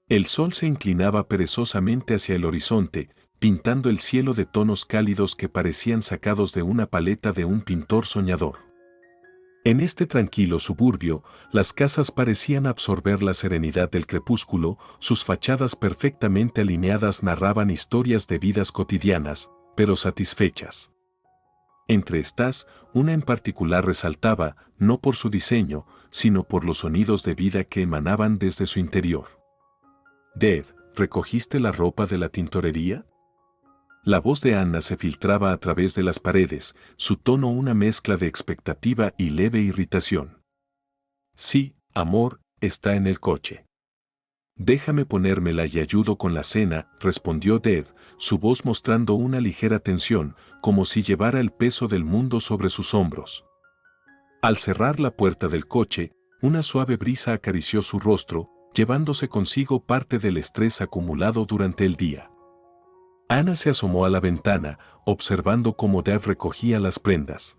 El sol se inclinaba perezosamente hacia el horizonte, pintando el cielo de tonos cálidos que parecían sacados de una paleta de un pintor soñador. En este tranquilo suburbio, las casas parecían absorber la serenidad del crepúsculo, sus fachadas perfectamente alineadas narraban historias de vidas cotidianas, pero satisfechas. Entre estas, una en particular resaltaba, no por su diseño, sino por los sonidos de vida que emanaban desde su interior. «Dad, ¿recogiste la ropa de la tintorería?». La voz de Anna se filtraba a través de las paredes, su tono una mezcla de expectativa y leve irritación. «Sí, amor, está en el coche». «Déjame ponérmela y ayudo con la cena», respondió Dad, su voz mostrando una ligera tensión, como si llevara el peso del mundo sobre sus hombros. Al cerrar la puerta del coche, una suave brisa acarició su rostro, llevándose consigo parte del estrés acumulado durante el día. Anna se asomó a la ventana, observando cómo Dad recogía las prendas.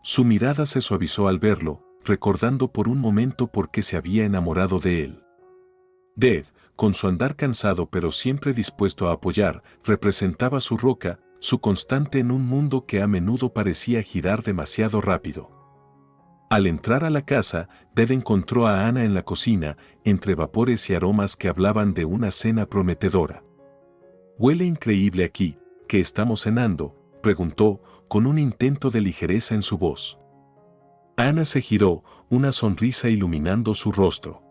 Su mirada se suavizó al verlo, recordando por un momento por qué se había enamorado de él. Dad, con su andar cansado pero siempre dispuesto a apoyar, representaba su roca, su constante en un mundo que a menudo parecía girar demasiado rápido. Al entrar a la casa, Dad encontró a Anna en la cocina, entre vapores y aromas que hablaban de una cena prometedora. «Huele increíble aquí, ¿qué estamos cenando?», preguntó, con un intento de ligereza en su voz. Anna se giró, una sonrisa iluminando su rostro.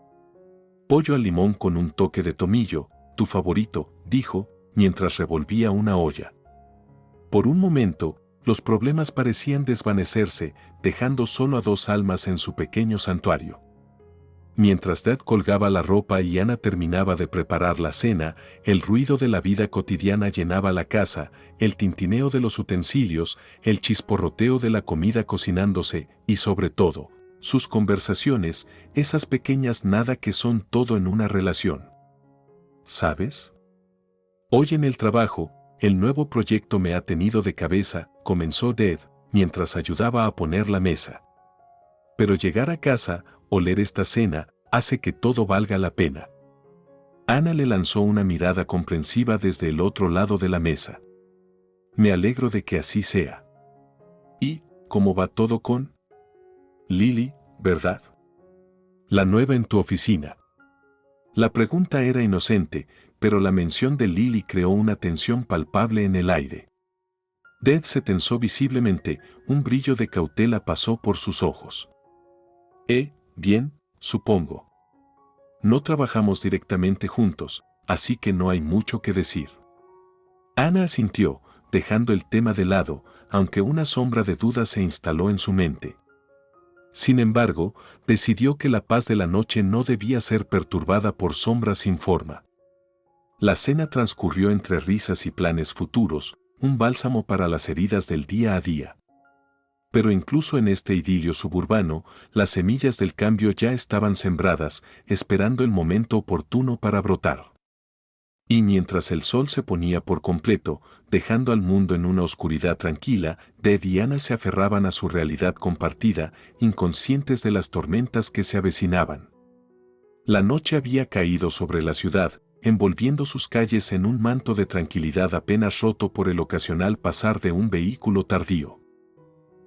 «Pollo al limón con un toque de tomillo, tu favorito», dijo, mientras revolvía una olla. Por un momento, los problemas parecían desvanecerse, dejando solo a dos almas en su pequeño santuario. Mientras Dad colgaba la ropa y Anna terminaba de preparar la cena, el ruido de la vida cotidiana llenaba la casa, el tintineo de los utensilios, el chisporroteo de la comida cocinándose y sobre todo, sus conversaciones, esas pequeñas nada que son todo en una relación. «¿Sabes? Hoy en el trabajo, el nuevo proyecto me ha tenido de cabeza», comenzó Dad, mientras ayudaba a poner la mesa. «Pero llegar a casa, oler esta cena, hace que todo valga la pena». Anna le lanzó una mirada comprensiva desde el otro lado de la mesa. «Me alegro de que así sea». «¿Y cómo va todo con Lily, verdad? La nueva en tu oficina?». La pregunta era inocente, pero la mención de Lily creó una tensión palpable en el aire. Dad se tensó visiblemente, un brillo de cautela pasó por sus ojos. Bien, supongo. No trabajamos directamente juntos, así que no hay mucho que decir». Anna asintió, dejando el tema de lado, aunque una sombra de duda se instaló en su mente. Sin embargo, decidió que la paz de la noche no debía ser perturbada por sombras sin forma. La cena transcurrió entre risas y planes futuros, un bálsamo para las heridas del día a día. Pero incluso en este idilio suburbano, las semillas del cambio ya estaban sembradas, esperando el momento oportuno para brotar. Y mientras el sol se ponía por completo, dejando al mundo en una oscuridad tranquila, Dad y Anna se aferraban a su realidad compartida, inconscientes de las tormentas que se avecinaban. La noche había caído sobre la ciudad, envolviendo sus calles en un manto de tranquilidad apenas roto por el ocasional pasar de un vehículo tardío.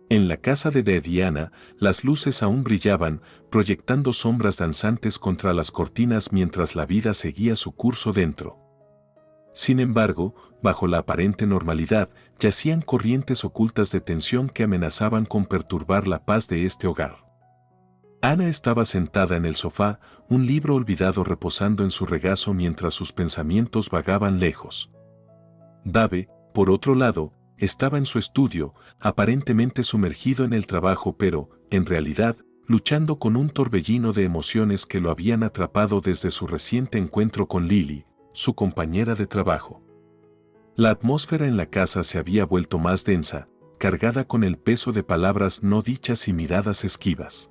En la casa de Dad y Anna, las luces aún brillaban, proyectando sombras danzantes contra las cortinas mientras la vida seguía su curso dentro. Sin embargo, bajo la aparente normalidad, yacían corrientes ocultas de tensión que amenazaban con perturbar la paz de este hogar. Anna estaba sentada en el sofá, un libro olvidado reposando en su regazo mientras sus pensamientos vagaban lejos. Dave, por otro lado, estaba en su estudio, aparentemente sumergido en el trabajo pero, en realidad, luchando con un torbellino de emociones que lo habían atrapado desde su reciente encuentro con Lily, su compañera de trabajo. La atmósfera en la casa se había vuelto más densa, cargada con el peso de palabras no dichas y miradas esquivas.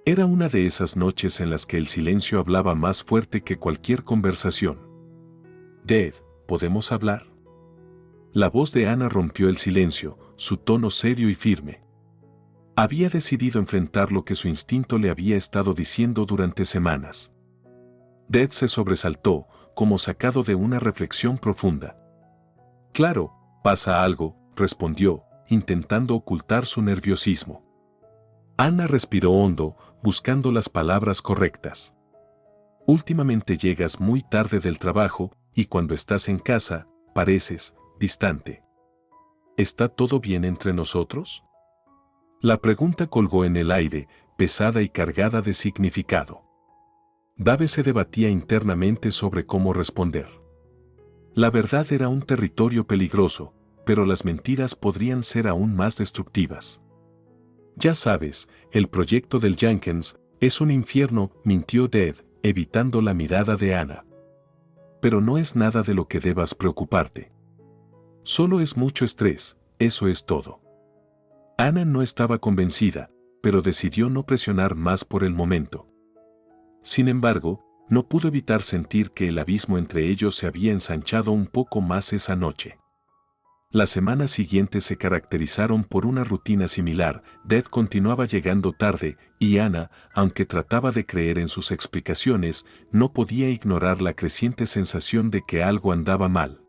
Era una de esas noches en las que el silencio hablaba más fuerte que cualquier conversación. «Dad, ¿podemos hablar?». La voz de Anna rompió el silencio, su tono serio y firme. Había decidido enfrentar lo que su instinto le había estado diciendo durante semanas. Dev se sobresaltó, como sacado de una reflexión profunda. Claro, pasa algo, respondió, intentando ocultar su nerviosismo. Anna respiró hondo, buscando las palabras correctas. Últimamente llegas muy tarde del trabajo y cuando estás en casa, pareces distante. ¿Está todo bien entre nosotros? La pregunta colgó en el aire, pesada y cargada de significado. Dave se debatía internamente sobre cómo responder. La verdad era un territorio peligroso, pero las mentiras podrían ser aún más destructivas. Ya sabes, el proyecto del Jenkins es un infierno, mintió Dev, evitando la mirada de Anna. Pero no es nada de lo que debas preocuparte. Solo es mucho estrés, eso es todo. Anna no estaba convencida, pero decidió no presionar más por el momento. Sin embargo, no pudo evitar sentir que el abismo entre ellos se había ensanchado un poco más esa noche. Las semanas siguientes se caracterizaron por una rutina similar. Dev continuaba llegando tarde, y Anna, aunque trataba de creer en sus explicaciones, no podía ignorar la creciente sensación de que algo andaba mal.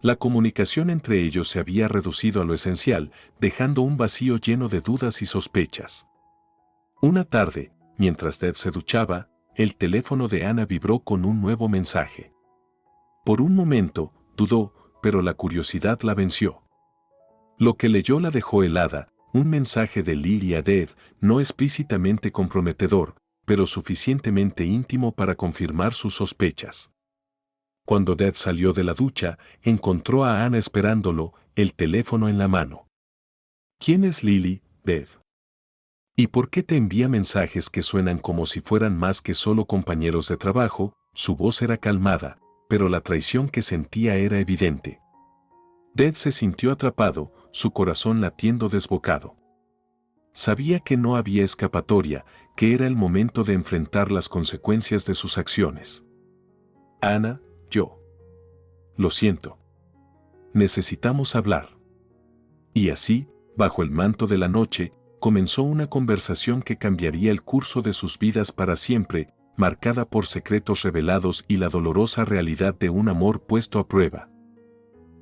La comunicación entre ellos se había reducido a lo esencial, dejando un vacío lleno de dudas y sospechas. Una tarde, mientras Dev se duchaba, el teléfono de Anna vibró con un nuevo mensaje. Por un momento, dudó, pero la curiosidad la venció. Lo que leyó la dejó helada, un mensaje de Lily a Dev, no explícitamente comprometedor, pero suficientemente íntimo para confirmar sus sospechas. Cuando Dev salió de la ducha, encontró a Anna esperándolo, el teléfono en la mano. ¿Quién es Lily, Dev? ¿Y por qué te envía mensajes que suenan como si fueran más que solo compañeros de trabajo? Su voz era calmada, pero la traición que sentía era evidente. Dev se sintió atrapado, su corazón latiendo desbocado. Sabía que no había escapatoria, que era el momento de enfrentar las consecuencias de sus acciones. Anna, yo. Lo siento. Necesitamos hablar. Y así, bajo el manto de la noche, comenzó una conversación que cambiaría el curso de sus vidas para siempre, marcada por secretos revelados y la dolorosa realidad de un amor puesto a prueba.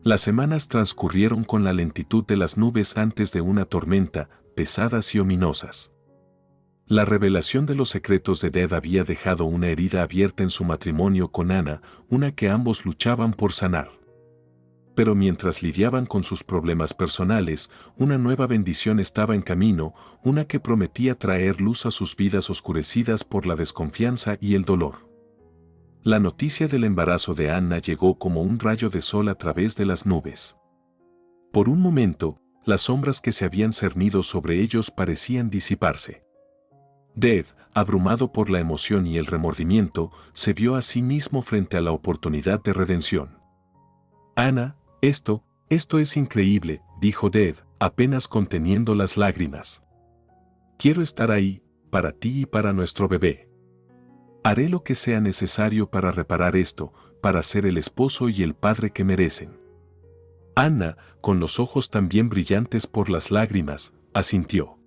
Las semanas transcurrieron con la lentitud de las nubes antes de una tormenta, pesadas y ominosas. La revelación de los secretos de Dev había dejado una herida abierta en su matrimonio con Anna, una que ambos luchaban por sanar. Pero mientras lidiaban con sus problemas personales, una nueva bendición estaba en camino, una que prometía traer luz a sus vidas oscurecidas por la desconfianza y el dolor. La noticia del embarazo de Anna llegó como un rayo de sol a través de las nubes. Por un momento, las sombras que se habían cernido sobre ellos parecían disiparse. Dev, abrumado por la emoción y el remordimiento, se vio a sí mismo frente a la oportunidad de redención. Anna, esto es increíble, dijo Dev, apenas conteniendo las lágrimas. Quiero estar ahí, para ti y para nuestro bebé. Haré lo que sea necesario para reparar esto, para ser el esposo y el padre que merecen. Anna, con los ojos también brillantes por las lágrimas, asintió.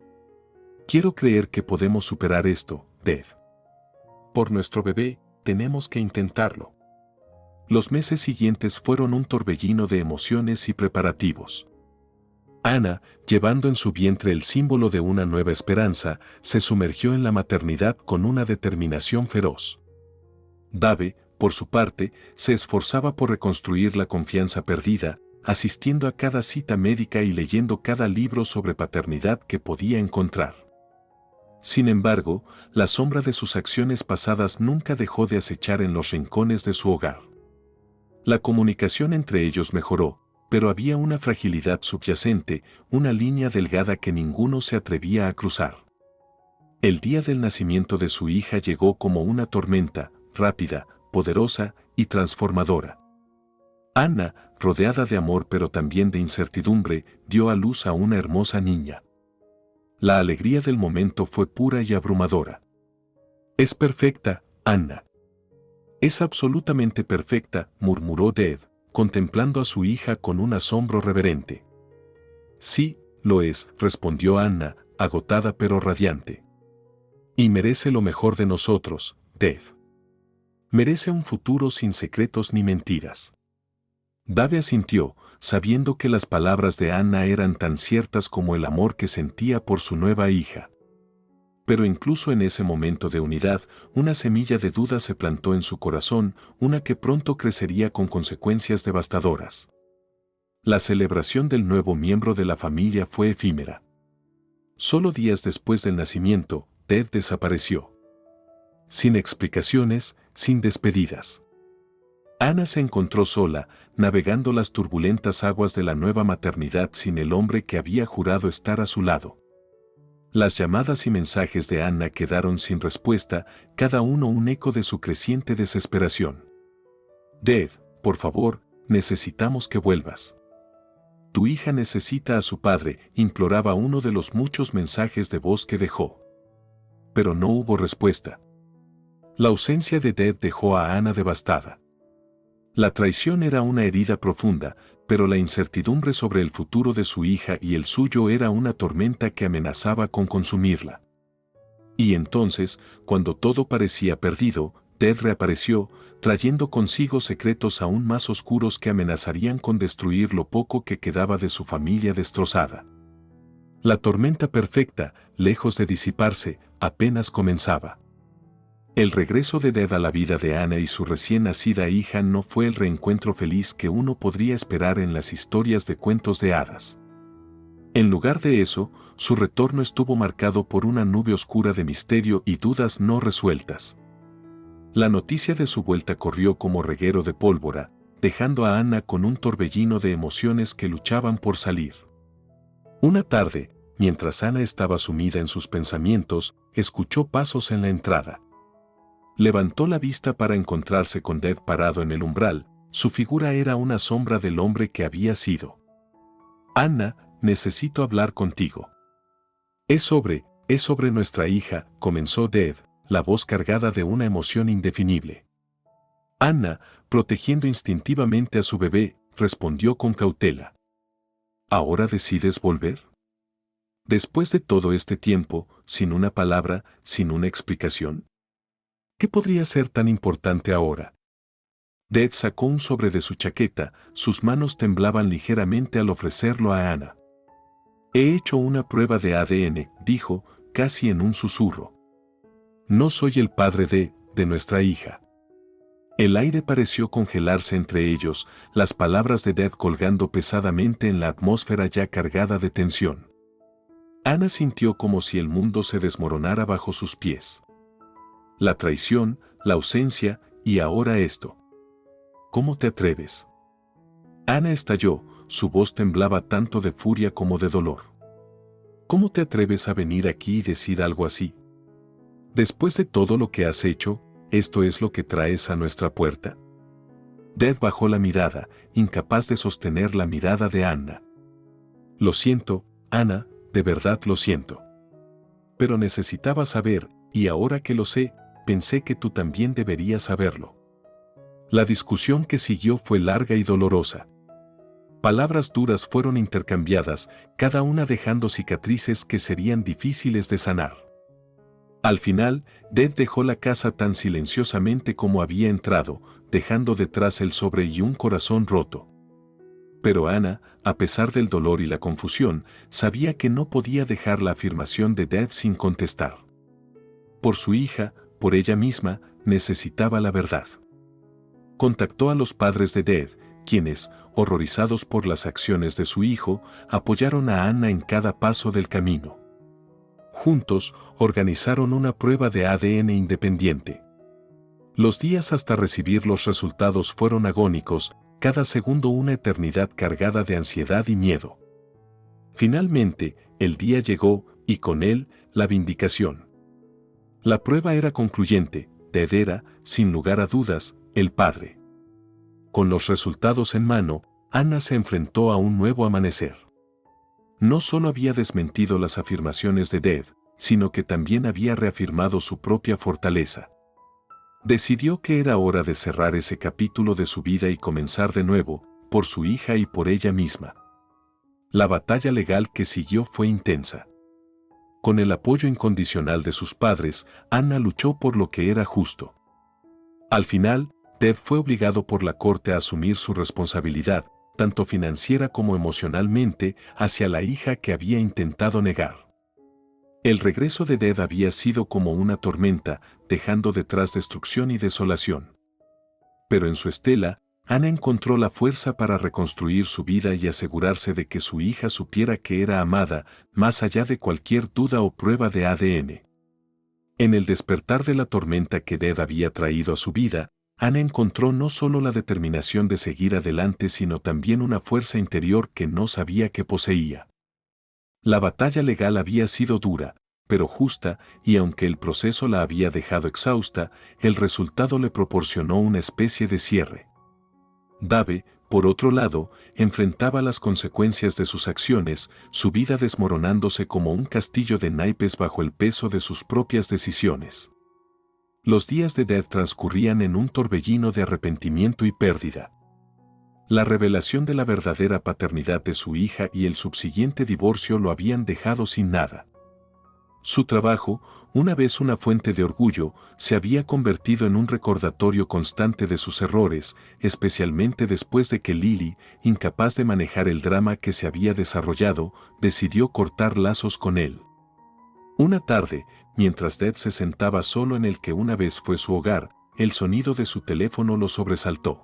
Quiero creer que podemos superar esto, Dev. Por nuestro bebé, tenemos que intentarlo. Los meses siguientes fueron un torbellino de emociones y preparativos. Anna, llevando en su vientre el símbolo de una nueva esperanza, se sumergió en la maternidad con una determinación feroz. Dave, por su parte, se esforzaba por reconstruir la confianza perdida, asistiendo a cada cita médica y leyendo cada libro sobre paternidad que podía encontrar. Sin embargo, la sombra de sus acciones pasadas nunca dejó de acechar en los rincones de su hogar. La comunicación entre ellos mejoró, pero había una fragilidad subyacente, una línea delgada que ninguno se atrevía a cruzar. El día del nacimiento de su hija llegó como una tormenta, rápida, poderosa y transformadora. Anna, rodeada de amor pero también de incertidumbre, dio a luz a una hermosa niña. La alegría del momento fue pura y abrumadora. Es perfecta, Anna. Es absolutamente perfecta, murmuró Dev, contemplando a su hija con un asombro reverente. Sí, lo es, respondió Anna, agotada pero radiante. Y merece lo mejor de nosotros, Dev. Merece un futuro sin secretos ni mentiras. Dave asintió, sabiendo que las palabras de Anna eran tan ciertas como el amor que sentía por su nueva hija. Pero incluso en ese momento de unidad, una semilla de duda se plantó en su corazón, una que pronto crecería con consecuencias devastadoras. La celebración del nuevo miembro de la familia fue efímera. Solo días después del nacimiento, Ted desapareció. Sin explicaciones, sin despedidas. Anna se encontró sola, navegando las turbulentas aguas de la nueva maternidad sin el hombre que había jurado estar a su lado. Las llamadas y mensajes de Anna quedaron sin respuesta, cada uno un eco de su creciente desesperación. Dave, por favor, necesitamos que vuelvas. Tu hija necesita a su padre, imploraba uno de los muchos mensajes de voz que dejó. Pero no hubo respuesta. La ausencia de Dave dejó a Anna devastada. La traición era una herida profunda, pero la incertidumbre sobre el futuro de su hija y el suyo era una tormenta que amenazaba con consumirla. Y entonces, cuando todo parecía perdido, Ted reapareció, trayendo consigo secretos aún más oscuros que amenazarían con destruir lo poco que quedaba de su familia destrozada. La tormenta perfecta, lejos de disiparse, apenas comenzaba. El regreso de Ted a la vida de Anna y su recién nacida hija no fue el reencuentro feliz que uno podría esperar en las historias de cuentos de hadas. En lugar de eso, su retorno estuvo marcado por una nube oscura de misterio y dudas no resueltas. La noticia de su vuelta corrió como reguero de pólvora, dejando a Anna con un torbellino de emociones que luchaban por salir. Una tarde, mientras Anna estaba sumida en sus pensamientos, escuchó pasos en la entrada. Levantó la vista para encontrarse con Dave parado en el umbral. Su figura era una sombra del hombre que había sido. Anna, necesito hablar contigo. Es sobre nuestra hija, comenzó Dave, la voz cargada de una emoción indefinible. Anna, protegiendo instintivamente a su bebé, respondió con cautela. ¿Ahora decides volver? Después de todo este tiempo, sin una palabra, sin una explicación. ¿Qué podría ser tan importante ahora? Dave sacó un sobre de su chaqueta, sus manos temblaban ligeramente al ofrecerlo a Anna. He hecho una prueba de ADN, dijo, casi en un susurro. No soy el padre de nuestra hija. El aire pareció congelarse entre ellos, las palabras de Dave colgando pesadamente en la atmósfera ya cargada de tensión. Anna sintió como si el mundo se desmoronara bajo sus pies. La traición, la ausencia, y ahora esto. ¿Cómo te atreves? Anna estalló, su voz temblaba tanto de furia como de dolor. ¿Cómo te atreves a venir aquí y decir algo así? Después de todo lo que has hecho, ¿esto es lo que traes a nuestra puerta? Dave bajó la mirada, incapaz de sostener la mirada de Anna. Lo siento, Anna, de verdad lo siento. Pero necesitaba saber, y ahora que lo sé, pensé que tú también deberías saberlo. La discusión que siguió fue larga y dolorosa. Palabras duras fueron intercambiadas, cada una dejando cicatrices que serían difíciles de sanar. Al final, Dave dejó la casa tan silenciosamente como había entrado, dejando detrás el sobre y un corazón roto. Pero Anna, a pesar del dolor y la confusión, sabía que no podía dejar la afirmación de Dave sin contestar. Por su hija, por ella misma, necesitaba la verdad. Contactó a los padres de Dave, quienes, horrorizados por las acciones de su hijo, apoyaron a Anna en cada paso del camino. Juntos, organizaron una prueba de ADN independiente. Los días hasta recibir los resultados fueron agónicos, cada segundo una eternidad cargada de ansiedad y miedo. Finalmente, el día llegó, y con él, la vindicación. La prueba era concluyente, Ted era, sin lugar a dudas, el padre. Con los resultados en mano, Anna se enfrentó a un nuevo amanecer. No solo había desmentido las afirmaciones de Dave, sino que también había reafirmado su propia fortaleza. Decidió que era hora de cerrar ese capítulo de su vida y comenzar de nuevo, por su hija y por ella misma. La batalla legal que siguió fue intensa. Con el apoyo incondicional de sus padres, Anna luchó por lo que era justo. Al final, Dev fue obligado por la corte a asumir su responsabilidad, tanto financiera como emocionalmente, hacia la hija que había intentado negar. El regreso de Dev había sido como una tormenta, dejando detrás destrucción y desolación. Pero en su estela, Ana encontró la fuerza para reconstruir su vida y asegurarse de que su hija supiera que era amada, más allá de cualquier duda o prueba de ADN. En el despertar de la tormenta que Dev había traído a su vida, Ana encontró no solo la determinación de seguir adelante, sino también una fuerza interior que no sabía que poseía. La batalla legal había sido dura, pero justa, y aunque el proceso la había dejado exhausta, el resultado le proporcionó una especie de cierre. Dave, por otro lado, enfrentaba las consecuencias de sus acciones, su vida desmoronándose como un castillo de naipes bajo el peso de sus propias decisiones. Los días de Dev transcurrían en un torbellino de arrepentimiento y pérdida. La revelación de la verdadera paternidad de su hija y el subsiguiente divorcio lo habían dejado sin nada. Su trabajo, una vez una fuente de orgullo, se había convertido en un recordatorio constante de sus errores, especialmente después de que Lily, incapaz de manejar el drama que se había desarrollado, decidió cortar lazos con él. Una tarde, mientras Dev se sentaba solo en el que una vez fue su hogar, el sonido de su teléfono lo sobresaltó.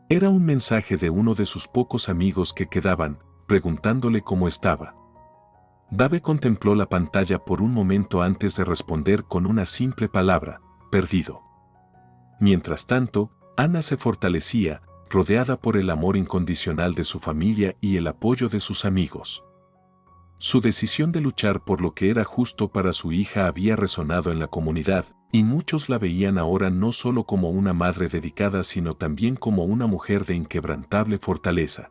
Era un mensaje de uno de sus pocos amigos que quedaban, preguntándole cómo estaba. Dave contempló la pantalla por un momento antes de responder con una simple palabra: perdido. Mientras tanto, Ana se fortalecía, rodeada por el amor incondicional de su familia y el apoyo de sus amigos. Su decisión de luchar por lo que era justo para su hija había resonado en la comunidad, y muchos la veían ahora no solo como una madre dedicada, sino también como una mujer de inquebrantable fortaleza.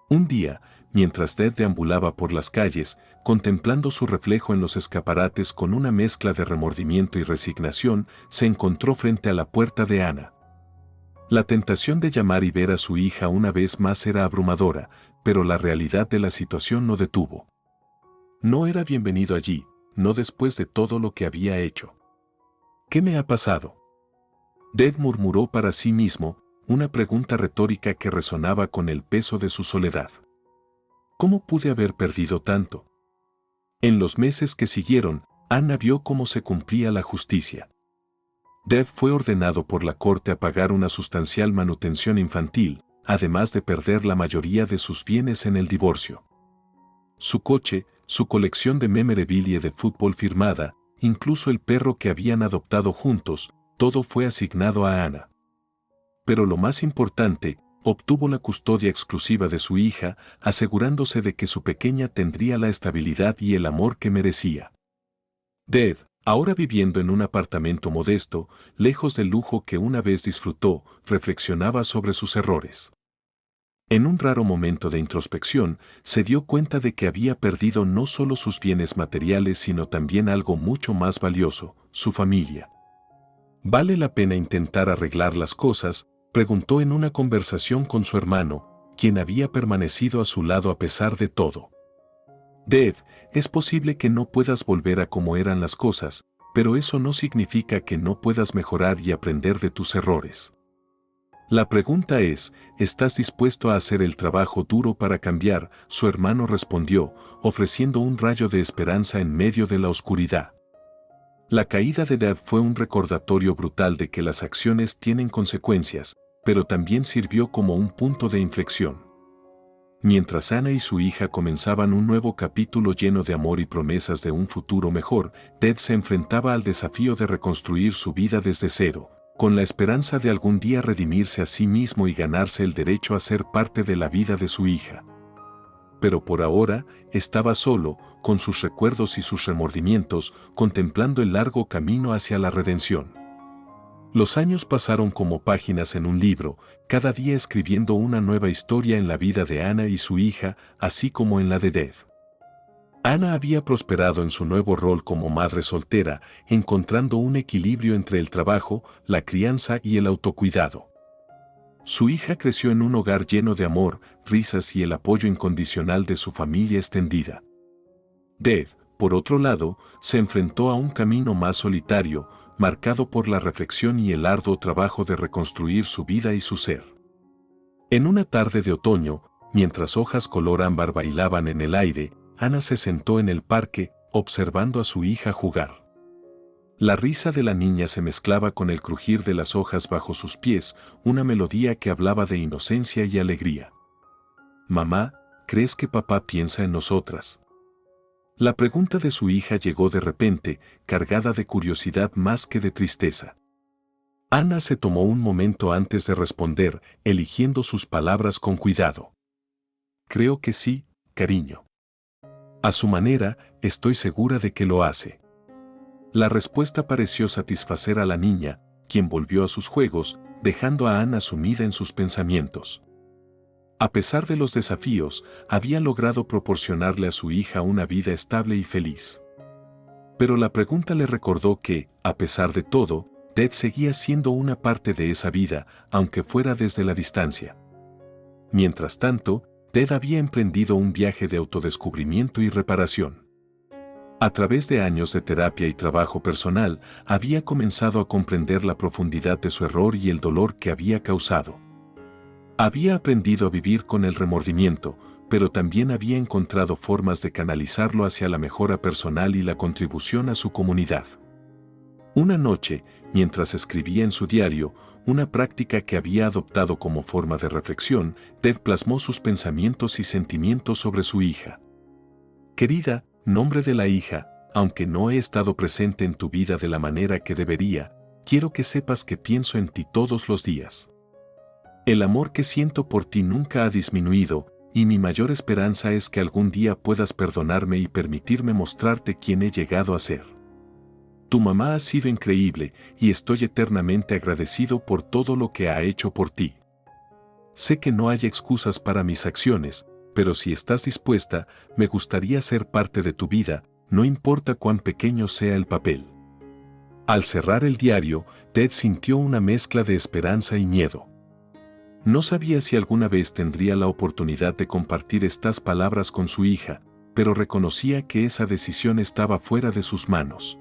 Un día, mientras Dev deambulaba por las calles, contemplando su reflejo en los escaparates con una mezcla de remordimiento y resignación, se encontró frente a la puerta de Ana. La tentación de llamar y ver a su hija una vez más era abrumadora, pero la realidad de la situación no detuvo. No era bienvenido allí, no después de todo lo que había hecho. ¿Qué me ha pasado? Dev murmuró para sí mismo, una pregunta retórica que resonaba con el peso de su soledad. ¿Cómo pude haber perdido tanto? En los meses que siguieron, Ana vio cómo se cumplía la justicia. Dev fue ordenado por la corte a pagar una sustancial manutención infantil, además de perder la mayoría de sus bienes en el divorcio. Su coche, su colección de memorabilia de fútbol firmada, incluso el perro que habían adoptado juntos, todo fue asignado a Ana. Pero lo más importante, obtuvo la custodia exclusiva de su hija, asegurándose de que su pequeña tendría la estabilidad y el amor que merecía. Dev, ahora viviendo en un apartamento modesto, lejos del lujo que una vez disfrutó, reflexionaba sobre sus errores. En un raro momento de introspección, se dio cuenta de que había perdido no solo sus bienes materiales, sino también algo mucho más valioso: su familia. ¿Vale la pena intentar arreglar las cosas?, preguntó en una conversación con su hermano, quien había permanecido a su lado a pesar de todo. Dev, es posible que no puedas volver a como eran las cosas, pero eso no significa que no puedas mejorar y aprender de tus errores. La pregunta es, ¿estás dispuesto a hacer el trabajo duro para cambiar?, su hermano respondió, ofreciendo un rayo de esperanza en medio de la oscuridad. La caída de Dev fue un recordatorio brutal de que las acciones tienen consecuencias, pero también sirvió como un punto de inflexión. Mientras Ana y su hija comenzaban un nuevo capítulo lleno de amor y promesas de un futuro mejor, Dev se enfrentaba al desafío de reconstruir su vida desde cero, con la esperanza de algún día redimirse a sí mismo y ganarse el derecho a ser parte de la vida de su hija. Pero por ahora, estaba solo, con sus recuerdos y sus remordimientos, contemplando el largo camino hacia la redención. Los años pasaron como páginas en un libro, cada día escribiendo una nueva historia en la vida de Ana y su hija, así como en la de Dev. Ana había prosperado en su nuevo rol como madre soltera, encontrando un equilibrio entre el trabajo, la crianza y el autocuidado. Su hija creció en un hogar lleno de amor, risas y el apoyo incondicional de su familia extendida. Dev, por otro lado, se enfrentó a un camino más solitario, marcado por la reflexión y el arduo trabajo de reconstruir su vida y su ser. En una tarde de otoño, mientras hojas color ámbar bailaban en el aire, Ana se sentó en el parque, observando a su hija jugar. La risa de la niña se mezclaba con el crujir de las hojas bajo sus pies, una melodía que hablaba de inocencia y alegría. «Mamá, ¿crees que papá piensa en nosotras?». La pregunta de su hija llegó de repente, cargada de curiosidad más que de tristeza. Ana se tomó un momento antes de responder, eligiendo sus palabras con cuidado. «Creo que sí, cariño. A su manera, estoy segura de que lo hace». La respuesta pareció satisfacer a la niña, quien volvió a sus juegos, dejando a Ana sumida en sus pensamientos. A pesar de los desafíos, había logrado proporcionarle a su hija una vida estable y feliz. Pero la pregunta le recordó que, a pesar de todo, Ted seguía siendo una parte de esa vida, aunque fuera desde la distancia. Mientras tanto, Ted había emprendido un viaje de autodescubrimiento y reparación. A través de años de terapia y trabajo personal, había comenzado a comprender la profundidad de su error y el dolor que había causado. Había aprendido a vivir con el remordimiento, pero también había encontrado formas de canalizarlo hacia la mejora personal y la contribución a su comunidad. Una noche, mientras escribía en su diario, una práctica que había adoptado como forma de reflexión, Ted plasmó sus pensamientos y sentimientos sobre su hija. «Querida, nombre de la hija, aunque no he estado presente en tu vida de la manera que debería, quiero que sepas que pienso en ti todos los días. El amor que siento por ti nunca ha disminuido, y mi mayor esperanza es que algún día puedas perdonarme y permitirme mostrarte quién he llegado a ser. Tu mamá ha sido increíble, y estoy eternamente agradecido por todo lo que ha hecho por ti. Sé que no hay excusas para mis acciones, pero si estás dispuesta, me gustaría ser parte de tu vida, no importa cuán pequeño sea el papel». Al cerrar el diario, Ted sintió una mezcla de esperanza y miedo. No sabía si alguna vez tendría la oportunidad de compartir estas palabras con su hija, pero reconocía que esa decisión estaba fuera de sus manos.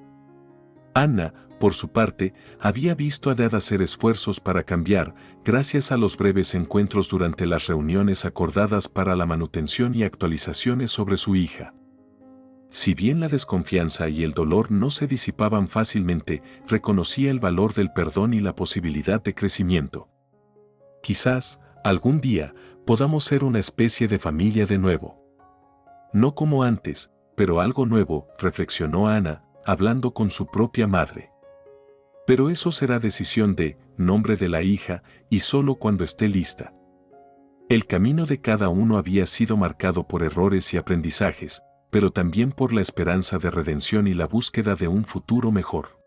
Ana, por su parte, había visto a Ted hacer esfuerzos para cambiar, gracias a los breves encuentros durante las reuniones acordadas para la manutención y actualizaciones sobre su hija. Si bien la desconfianza y el dolor no se disipaban fácilmente, reconocía el valor del perdón y la posibilidad de crecimiento. «Quizás, algún día, podamos ser una especie de familia de nuevo. No como antes, pero algo nuevo», reflexionó Ana, hablando con su propia madre. «Pero eso será decisión de, nombre de la hija, y solo cuando esté lista». El camino de cada uno había sido marcado por errores y aprendizajes, pero también por la esperanza de redención y la búsqueda de un futuro mejor.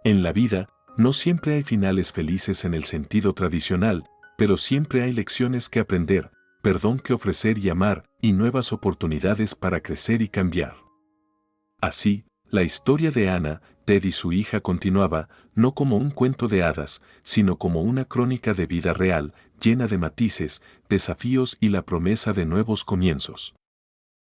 En la vida, no siempre hay finales felices en el sentido tradicional, pero siempre hay lecciones que aprender, perdón que ofrecer y amar, y nuevas oportunidades para crecer y cambiar. Así, la historia de Ana, Ted y su hija continuaba, no como un cuento de hadas, sino como una crónica de vida real, llena de matices, desafíos y la promesa de nuevos comienzos.